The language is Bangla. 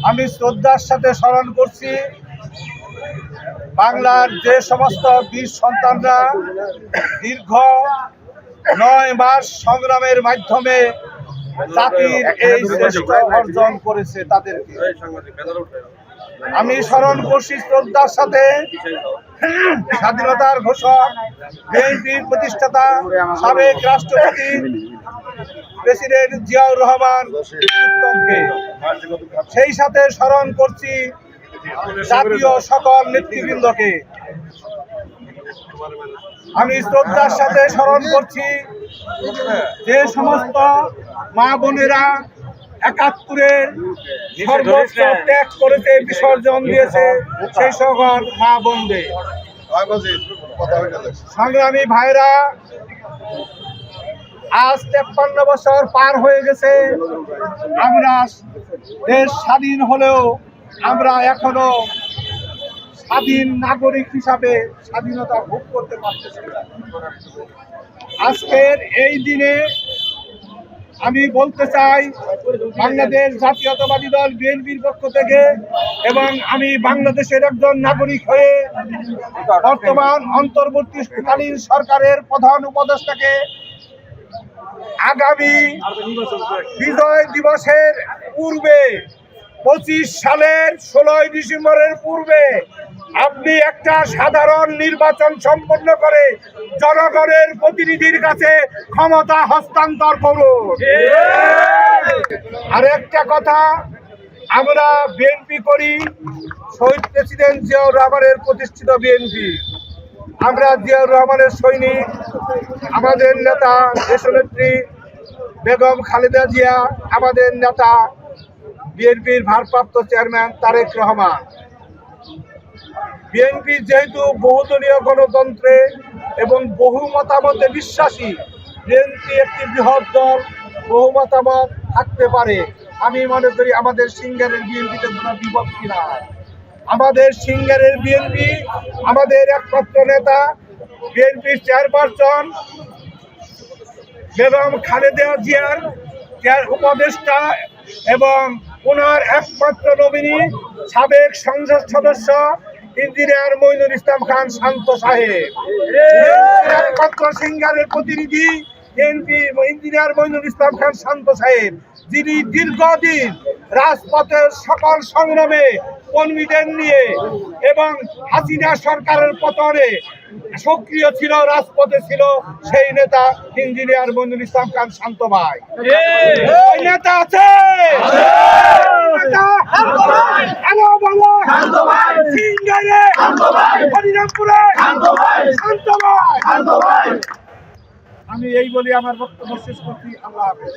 আমি শ্রদ্ধার সাথে স্মরণ করছি বাংলার যে সমস্ত বীর সন্তানরা দীর্ঘ 9 মাস সংগ্রামের মাধ্যমে জাতির এই শ্রেষ্ঠ অর্জন করেছে তাদেরকে আমি স্মরণ করছি শ্রদ্ধার সাথে স্বাধীনতার ঘোষক বিএনপির প্রতিষ্ঠাতা সাবেক রাষ্ট্রপতি প্রেসিডেন্ট জিয়াউর রহমান উত্তমকে। সেই সাথে স্মরণ করছি জাতীয় সকল নেতৃবৃন্দকে। আমি শ্রদ্ধার সাথে স্মরণ করছি যে সমস্ত মা বোনেরা ৭১-এর সর্বোচ্চ ত্যাগ করেছে, বিসর্জন দিয়েছে, সেই সকল মা বোনদের। সংগ্রামী ভাইরা, আজ ৫৩ বছর পার হয়ে গেছে। আমরা দেশ স্বাধীন হলেও আমরা এখনো স্বাধীন নাগরিক হিসাবে স্বাধীনতা ভোগ করতে পারতেছি না। আজকের এই দিনে আমি বলতে চাই বাংলাদেশ জাতীয়তাবাদী দল বিএনপির পক্ষ থেকে, এবং আমি বাংলাদেশের একজন নাগরিক হয়ে বর্তমান অন্তর্বর্তীকালীন সরকারের প্রধান উপদেষ্টাকে আগামী বিজয় দিবসের পূর্বে ২৫ সালের ১৬ই ডিসেম্বরের পূর্বে আপনি একটা সাধারণ নির্বাচন সম্পন্ন করে জনগণের প্রতিনিধির কাছে ক্ষমতা হস্তান্তর করুন। আর একটা কথা, আমরা বিএনপি করি শহীদ প্রেসিডেন্ট জিয়াউর রহমানের প্রতিষ্ঠিত বিএনপি। আমরা জিয়াউর রহমানের সৈনিক। আমাদের নেতা দেশনেত্রী বেগম খালেদা জিয়া, আমাদের নেতা বিএনপির ভারপ্রাপ্ত চেয়ারম্যান তারেক রহমান। বিএনপি যেহেতু বহুদলীয় গণতন্ত্রে এবং বহু মতামতে বিশ্বাসী, বিএনপি একটি বৃহৎ দল, বহু মতামত থাকতে পারে। আমি মনে করি আমাদের সিঙ্গারের বিএনপিতে কোনো বিভক্তি নাই। আমাদের সিঙ্গারের বিএনপি, আমাদের একমাত্র নেতা বিএনপির চেয়ারপারসন বেগম খালেদা জিয়ার উপদেষ্টা এবং ওনার একমাত্র নমিনি সাবেক সংসদ সদস্য ইঞ্জিনিয়ার মঈনুল ইসলাম খান শান্ত সাহেব। একমাত্র সিঙ্গারের প্রতিনিধি বিএনপি ইঞ্জিনিয়ার মঈনুল ইসলাম খান শান্ত সাহেব, যিনি দীর্ঘদিন রাজপথের সকল সংগ্রামে কর্মীদের নিয়ে এবং হাসিনা সরকারের পতনে সক্রিয় ছিল, রাজপথে ছিল। সেই নেতা ইঞ্জিনিয়ার মঈনুল ইসলাম খান শান্ত ভাই। নেতা আছে আমি এই বলি আমার বক্তব্য শেষ করছি। আল্লাহ হাফেজ।